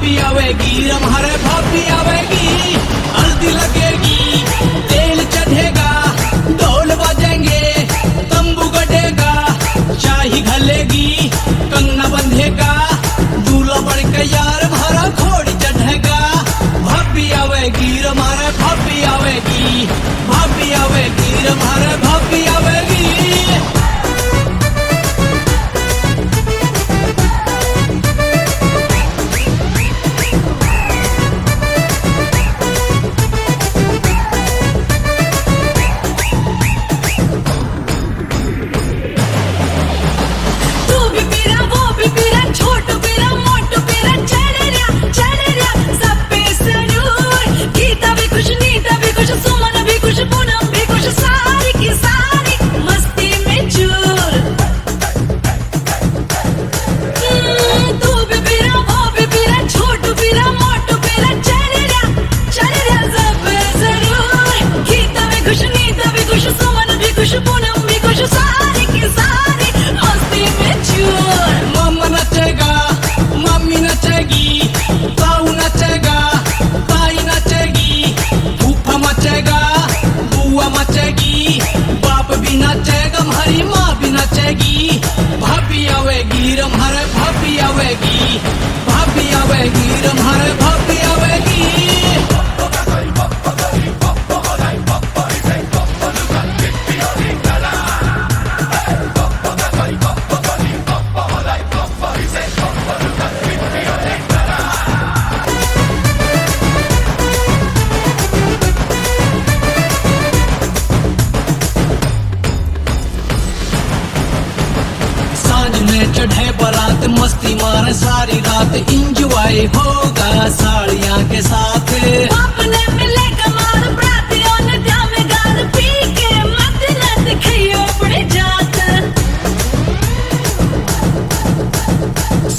भाभी आवेगी हमारे भाभी आवेगी। हल्दी लगेगी, तेल चढ़ेगा, ढोल बजेंगे, तंबू गड़ेगा, शाही घलेगी, कंगना बंधेगा, दूल्हा बढ़ के यार भरा घोड़ी चढ़ेगा। भाभी आवेगी हमारे भाभी आवेगी, भाभी आवेगी हमारे भाभी आवेगी। भाभी आवेगी हमारे भाभी आवेगी, भाभी आवेगी हमारे भाभी आवेगी। चढ़े बारात मस्ती मारे सारी रात, इंजॉय होगा साड़ियाँ के साथ। अपने मिले कमाल बरातियों ने जाम गाल पी के मत न दिखाइयो अपनी जात।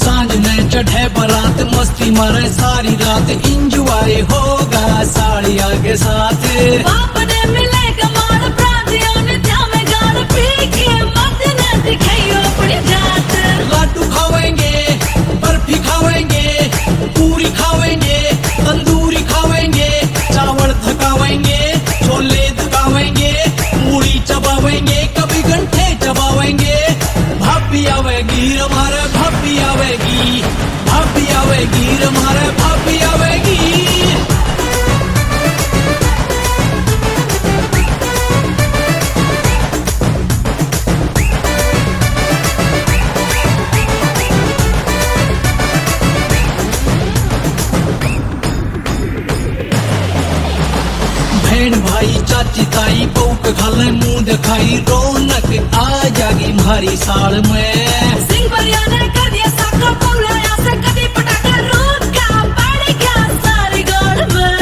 सांझ में चढ़े बारात मस्ती मारे सारी रात, इंजॉय होगा साड़ियाँ के साथ। अपने मिले कमाल बरातियों ने जाम गाल पी के मत न दिखाइयो अपनी जात। लाडू खावेंगे, बर्फी खावेंगे, पूरी खावेंगे, तंदूरी खावेंगे, चावल धकावेंगे, छोले धकावेंगे, मूड़ी चबावेंगे, कभी गंठे चबावेंगे। भाभी आवेगी हमारे भाभी आवेगी, भाभी आवेगी हमारे भाभी आवेगी। बहन भाई चाची ताई बहू के घाले मुंह दिखाई, रौनक आ जागी हमारी साल में। सिंह परिया ने कर दिया साका पौलाया से कभी पटाखा रोका पड़ गया सारी गाड़ में।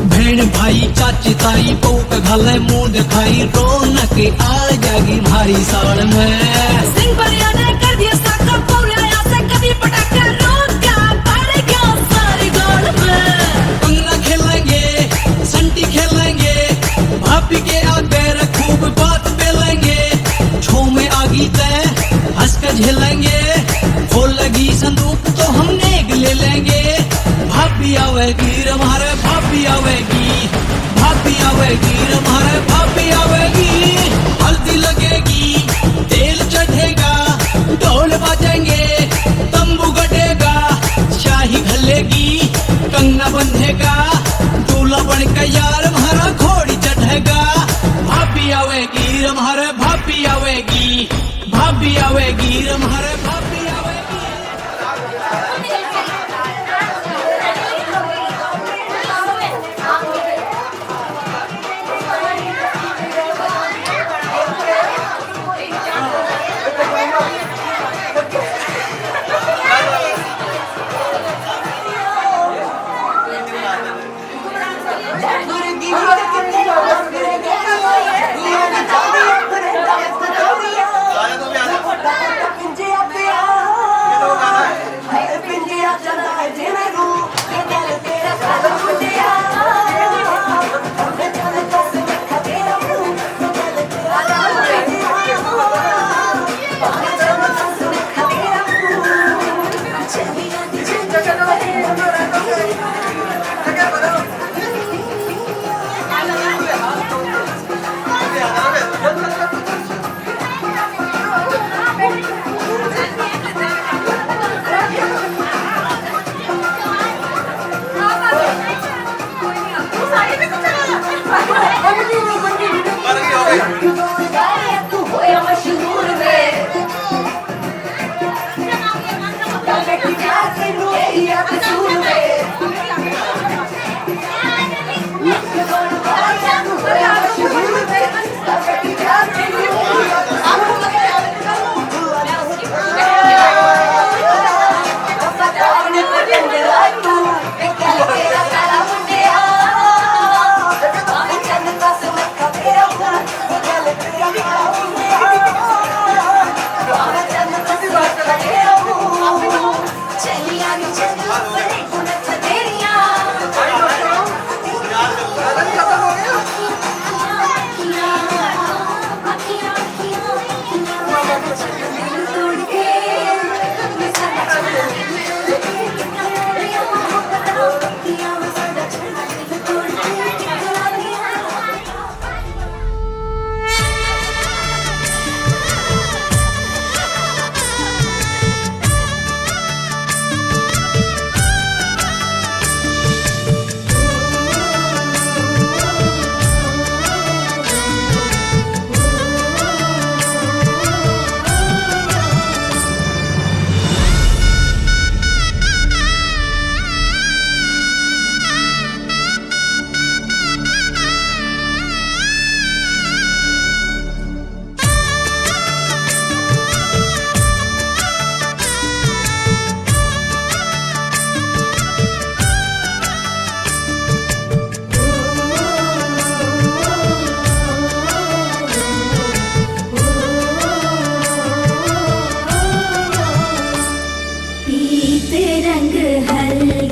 बहन भाई चाची ताई बहू के घाले मुंह दिखाई, रौनक आ जागी हमारी साल में। सिंह परिया ने कर दिया साका पौलाया से कभी पटाखा रोका पड़ गया सारी गाड़ में। कंगना खेलेंगे, संटी खेलेंगे, भाभी के आगे खूब बात बेलेंगे, छो में आगी तय हंस कर झेलेंगे, खोल लगी संदूक तो हम नेग ले लेंगे। भाभी आवेगी हमारे भाभी आवेगी, भाभी आवेगी हमारे भाभी आवेगी। हल्दी लगेगी, तेल चढ़ेगा, ढोल बजेंगे, तंबू गड़ेगा, शाही घलेगी, कंगना बंधेगा, दूल्हा बन के यार हमारा घोड़ी चढ़ेगा। भाभी आवेगी हमारे भाभी आवेगी, भाभी आवेगी हमारे भाभी आवेगी। Jai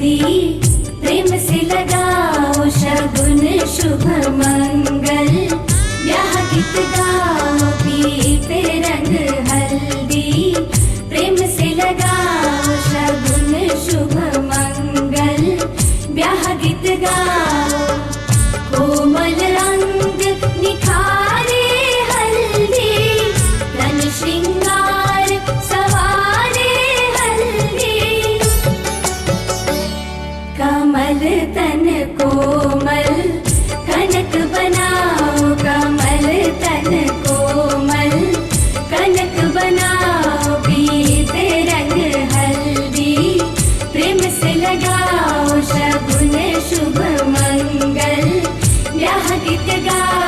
हल्दी प्रेम से लगाओ शगुन शुभ मंगल ब्याह गीत गाओ पीते रंग हल्दी प्रेम से लगाओ शगुन शुभ मंगल ब्याह गीत गाओ कोमल रंग निखारे हल्दी तन श्रृंगार सवारे हल्दी कमल तन कोमल कनक बनाओ कमल तन कोमल कनक बनाओ पीते रंग हल्दी प्रेम से लगाओ शगुन शुभ मंगल ब्याह गीत गाओ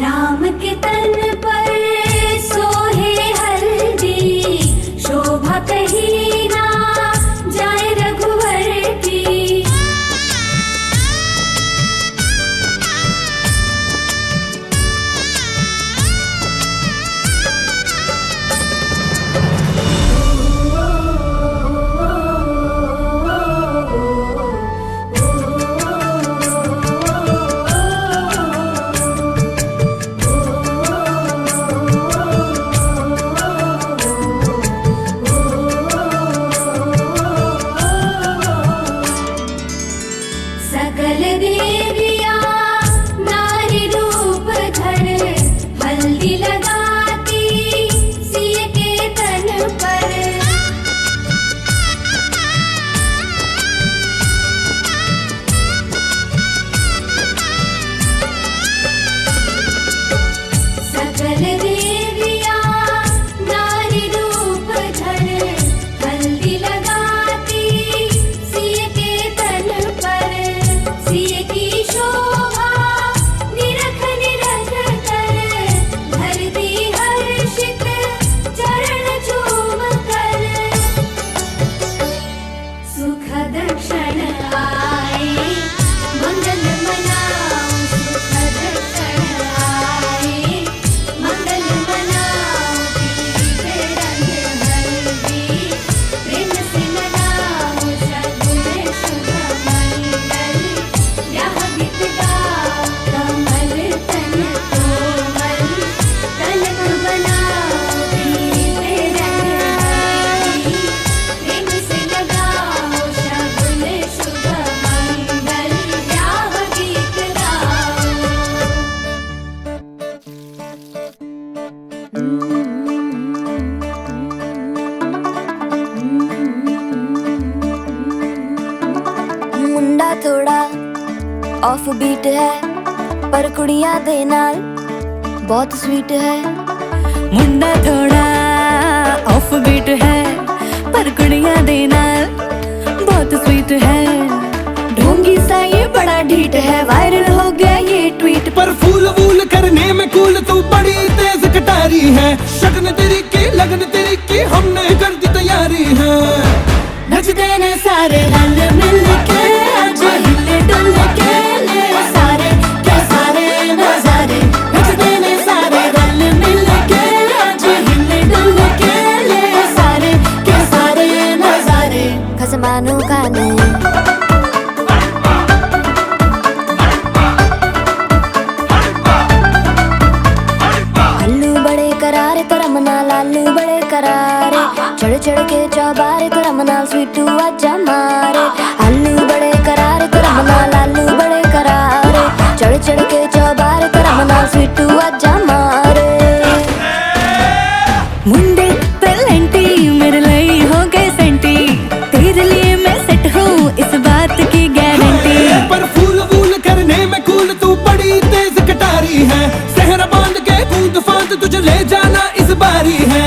राम के तन पर सोहे हल्दी शोभा कहीं ना जाए रघुवर की सकल देविया नारी रूप धर हल्दी लगाती सिय के तन पर सकल देविया नारी रूप धर हल्दी लगाती सिय के तन पर सिय की शोभा निरख निरख कर धरती हर्षित चरण चूम कर सुखद क्षण आए मंगल मनाओ सुखद क्षण आए मंगल मनाओ पीते रंग हल्दी प्रेम से लगाओ शगुन शुभ मंगल ब्याह गीत गाओ कमल तन कोमल कनक बनाओ पीते रंग हल्दी प्रेम से लगाओ शगुन शुभ मंगल ब्याह गीत गाओ मुंडा थोड़ा ऑफ बीट है पर कुड़ियां दे नाल बहुत स्वीट है मुंडा थोड़ा ऑफ बीट है पर कुड़ियां दे नाल बहुत स्वीट है ढोंगी सा ये बड़ा ढीठ है वायरल हो गया ये ट्वीट पर फूल वूल करने में कूल तू बड़ी तेज कटारी है शगन तेरी की लगन तेरी की हमने कर दी तैयारी है नचते ने सारे रल मिल के आज हिले डुल के ले सारे के सारे नजारे नचते ने सारे रल मिल के आज हिले डुल के ले सारे के सारे नजारे खसमानों का नहीं अल्लू बड़े करारे तो रमना लालू बड़े करारे चढ़ चढ़ के चौबारे तो रमना स्वीटू आजा मारे अल्लू बड़े करारे तो रमना लालू बड़े करारे चढ़ चढ़ के चौबारे तो रमना स्वीटू आजा मारे मुंडे पेलेंटी मेरे लिए हो गए सेंटी तेरे लिए मैं सेट हूँ इस बात की गारंटी पर फूल वूल करने में कूल तू बड़ी तेज कटारी है सहरा बांध के कूद फांद तुझे ले जाना इस बारी है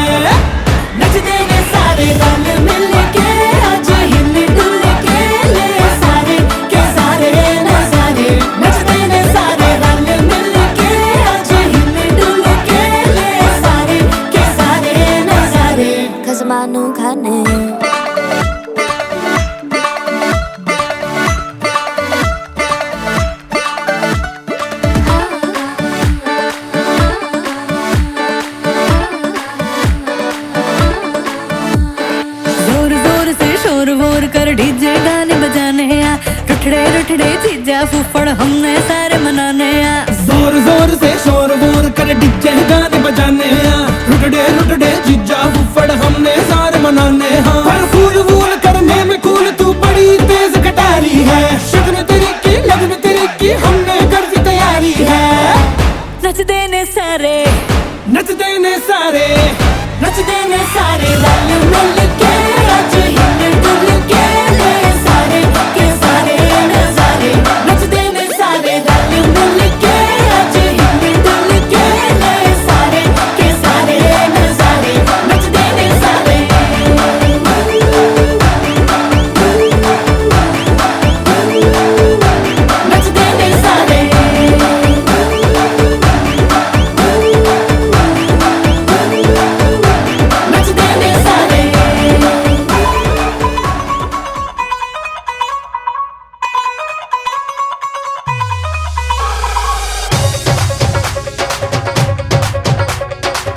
नचते ने सारे रल मिल के आज हिले डुल के ले सारे के सारे नजारे नचते ने सारे रल मिल के आज हिले डुल के ले सारे के सारे ठठड़े जीजा फूफड़ हमने सारे मनाने आ। जोर जोर से शोर वोर कर डीजे गाने बजाने आ। रुटड़े जीजा फूफड़ हमने सारे मनाने हाँ। पर फूल वूल करने में कूल तू बड़ी तेज कटारी है। शक्ल तेरी की लगन तेरी की हमने कर दी तैयारी है। नच देने सारे नच देने सारे नच देने सारे रल मिल के आज हिल डुल के ले सारे के सारे नजारे। नच देने सारे रल मिल के आज हिल डुल के ले सारे के सारे नजारे। नच देने सारे नच देने सारे नच देने सारे।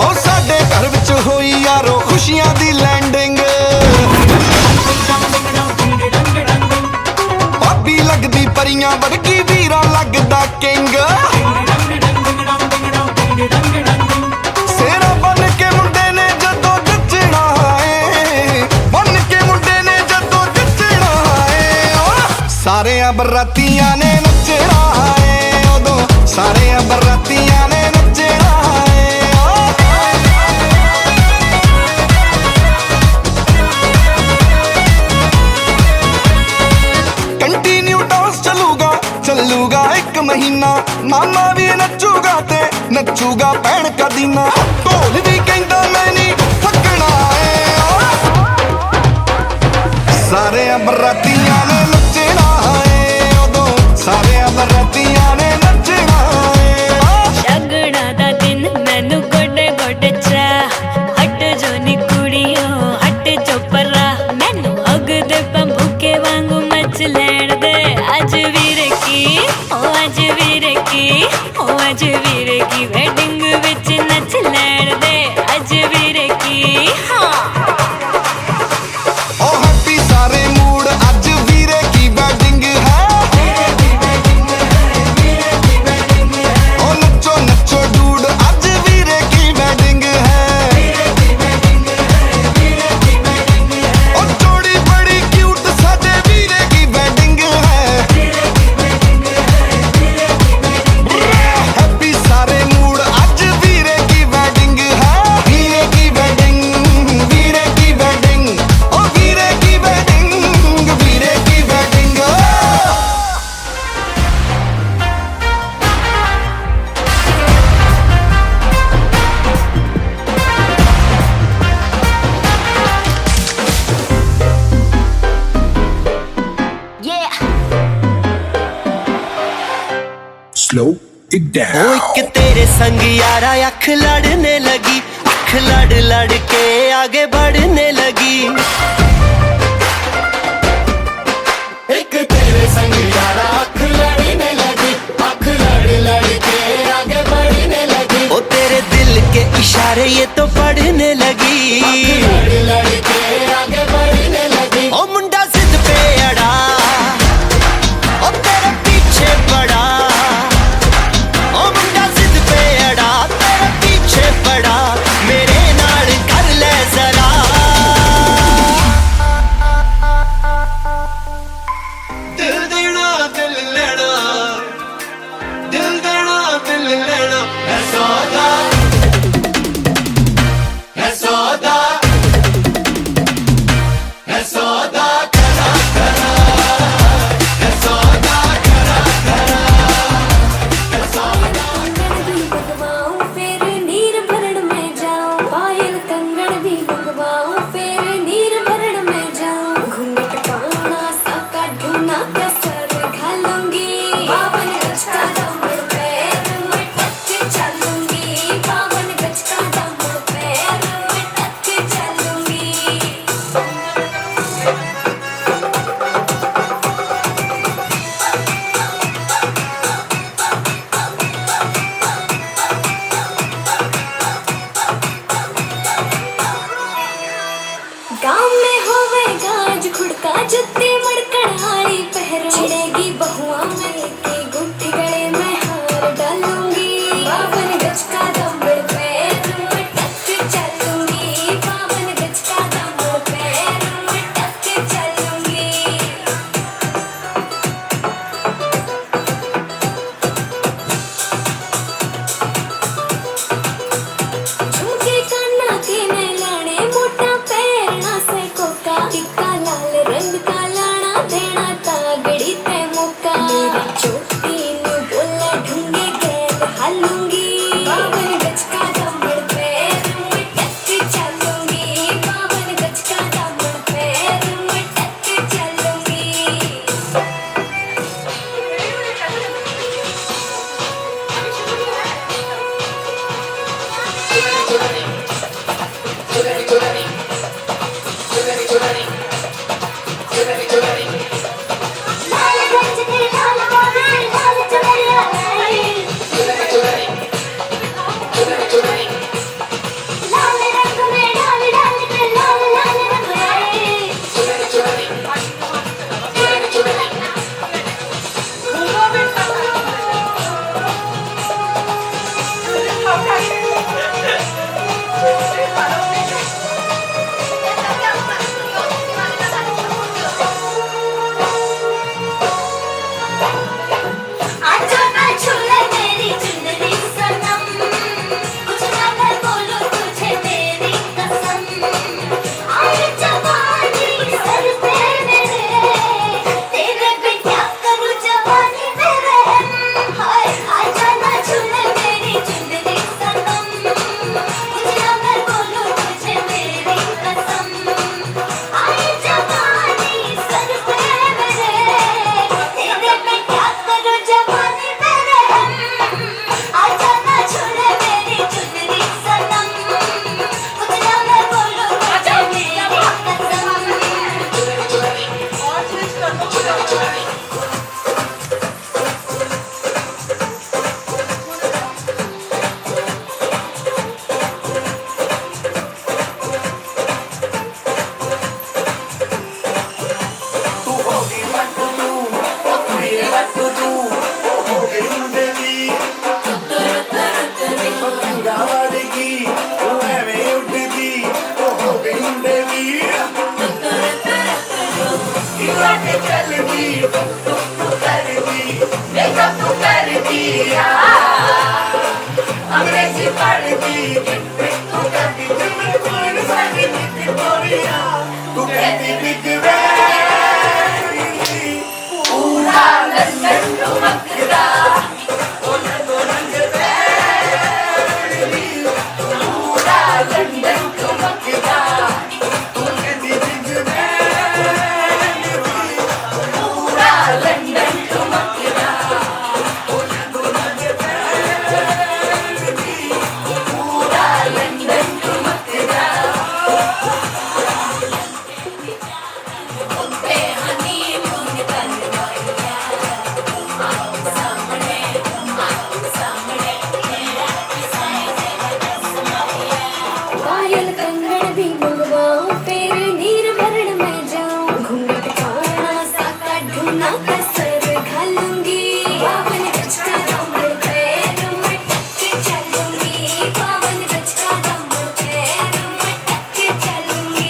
ਉਹ ਸਾਡੇ ਘਰ ਵਿੱਚ ਹੋਈ ਯਾਰੋ ਖੁਸ਼ੀਆਂ ਦੀ ਲੈਂਡਿੰਗ। ਭਾਬੀ ਲੱਗਦੀ ਪਰੀਆਂ ਵਰਗੀ ਵੀਰਾ ਲੱਗਦਾ ਕਿੰਗ। ਸੇਰਾ ਬਣ ਕੇ ਮੁੰਡੇ ਨੇ ਜਦੋਂ ਜੱਜਣਾ ਏ ਬਣ ਕੇ ਮੁੰਡੇ ਨੇ ਜਦੋਂ ਜੱਜਣਾ ਏ ਸਾਰਿਆਂ ਬਰਾਤੀਆਂ ਨੇ ਨੱਚਣਾ ਏ ਉਦੋਂ ਸਾਰਿਆਂ ਬਰਾਤੀਆਂ ਨੇ ਨੱਚਣਾ ਏ। कंटिन्यू डांस चलूगा एक महीना। मामा भी नचूगा ते नचूगा भैन का दीना। ढोल भी कहंदा मैं नहीं थकना है। सारे बरातियां ने नचना है उदों सारे बरातियां ने नचना है। शगना दा दिन मैनू गोडे गोडे चा हट जो नी कुड़ियो हट जो परा। मैनू अग दे बंबू के वांगू मच लैण दे। अज वीरे की ओ अज वीरे की ओ अज वीरे की वेडिंग विच नच लैण दे। अज वीरे की हाँ ओ हैप्पी सारे मूड अज वीरे की वेडिंग है। ओ नचो नचो डूड अज वीरे की वेडिंग है। ओ जोड़ी बड़ी क्यूट साडे वीरे की वेडिंग है। हैप्पी सारे मूड अज वीरे की वेडिंग है। वीरे की वेडिंग वीरे की वेडिंग ओ वीरे की वेडिंग वीरे की wedding. yeah slow it down. ओ एक तेरे संग यारा अख लड़ने लगी। अख लड़ लड़ के आगे बढ़ने लगी। एक तेरे संग यारा अख लड़ने लगी। अख लड़ लड़ के आगे बढ़ने लगी। ओ तेरे दिल के इशारे ये तो पढ़ने लगी। अख लड़ लड़ के आगे बढ़ने लगी। ओ मुंडा जिद पे अड़ा ओ तेरे पीछे पड़ा। ओ मुंडा जिद पे अड़ा तेरे पीछे पड़ा। मेरे नाल कर ले जरा। दिल देना दिल लेना दिल देना दिल लेना है सौदा है सौदा है सौदा करा करा है सौदा करा करा है सौदा। भी लगवाऊं फिर नीर भरण में जाऊं। पायल कंगन भी लगवाऊं फिर नीर भरण में जाऊं। घूंघट पाना साका ढूंढना कसर घालूंगी। बावन गज का दौड़ पैर में पक्के चलूंगी। अंग्रेजी पढ़ती तू कहती दिल कोई सारी विक्टोरिया तू कहती बिग पूरा लंदन ठुमकदा पूरा लंदन ठुमकदा तू कहती बिग पूरा लंदन ठुमकदा पायल कंगन भी मंगवाऊं फिर नीर भरण में जाऊं घूंघट चौड़ा सा का ढूंढना कसर घालूंगी बावन गज का कमर पैर में टक चलूंगी बावन गज का कमर पैर में टक चलूंगी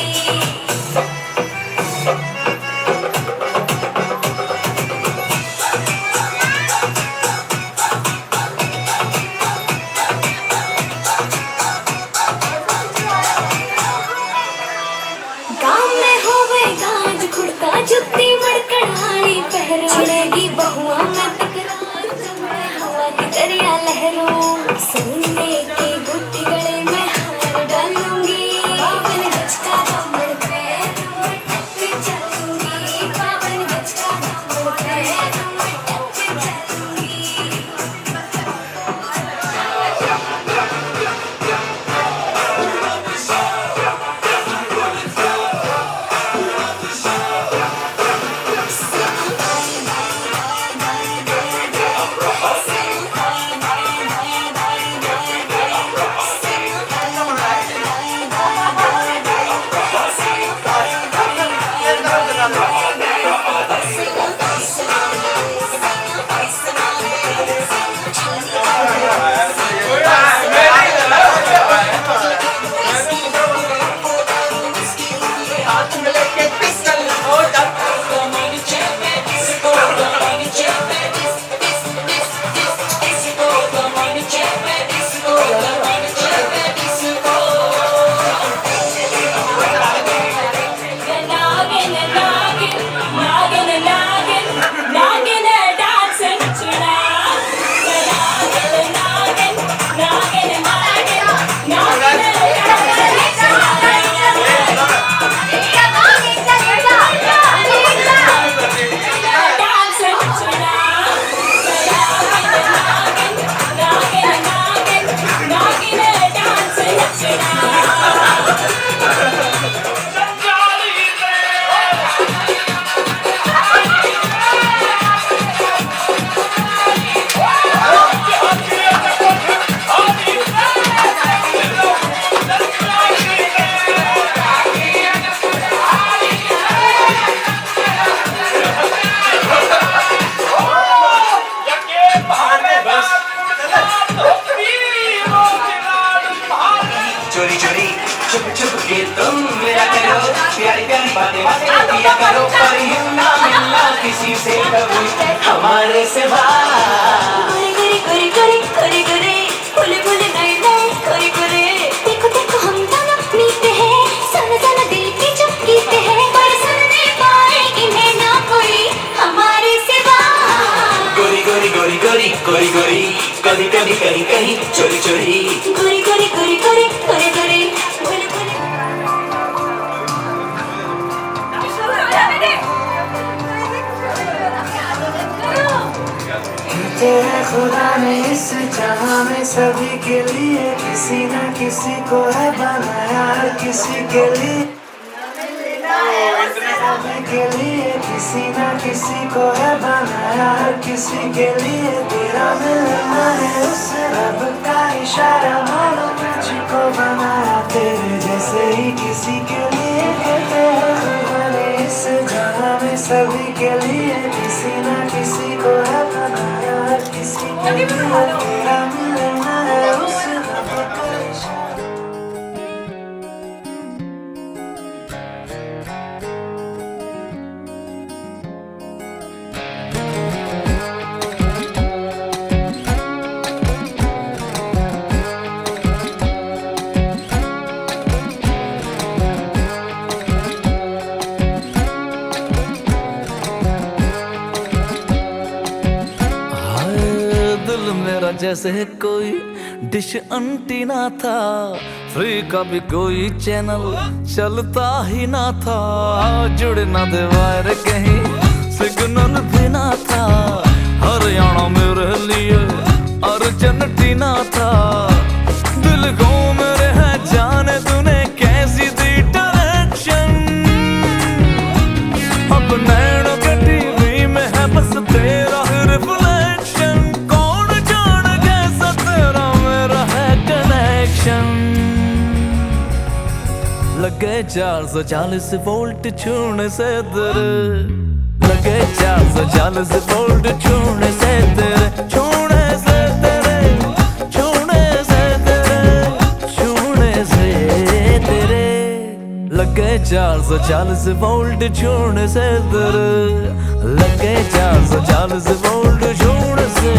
गाँव में होवे गाज खुड़का जुत्ती मड़कड़ाई पहरो छिड़ेगी बहुआ में तकरार चमड़े हवा की दरिया लहरों सोने की गुट्टी गले में हार डालूंगी बावन गज का कमर पैर में टक चलूंगी बावन गज का कमर पैर में टक चलूंगी चोरी चोरी छुप छुप के तुम मेरा करो प्यारी प्यारी बातें बातें किया करो पर यूं ना मिलना किसी से कभी हमारे सिवा गोरी गोरी गोरी गोरी गोरी फुले फुले नए नए गोरी गोरी देखो देखो हम दोनों मीते हैं सुनो सुनो दिल की जो गीत है पर सुन नहीं पाए इन्हें ना कोई हमारे सिवा गोरी गोरी गोरी गोरी गोरी गोरी कभी कभी कहीं कहीं चोरी चोरी गोरी गोरी गोरी गोरी गोरी गोरी फुले फुले तेरे खुदा ने इस जहां में सभी के लिए किसी न किसी को है बनाया हर किसी के लिए सभी के लिए किसी न किसी को है बनाया हर किसी के लिए तेरा मिलना है उस रब का इशारा मानो तुझको बनाया तेरे जैसे ही किसी के लिए कहते हैं खुदा ने इस जहां में सभी के लिए किसी न किसी को है बनाया हर किसी के लिए तेरा मिलना है उस रब का इशारा जैसे कोई डिश अंटीना था, फ्री का भी कोई चैनल चलता ही ना था, जुड़ ना दे वायर कहीं सिग्नल भी ना था, हरियाणा मेरे लिए अर्जेंटीना था, दिल को मेरे है जाने तूने कैसी दी डायरेक्शन, अब नैनों के टीवी में है बस तेरा रिफ्लेक्शन, कौन जाने कैसा तेरा मेरा है कनेक्शन, लगे 440 वोल्ट छूने से तेरे, लगे 440 वोल्ट छूने से तेरे, छूने से तेरे, छूने से तेरे, छूने से तेरे, लगे 440 वोल्ट छूने से तेरे, लगे 440 वोल्ट छूने से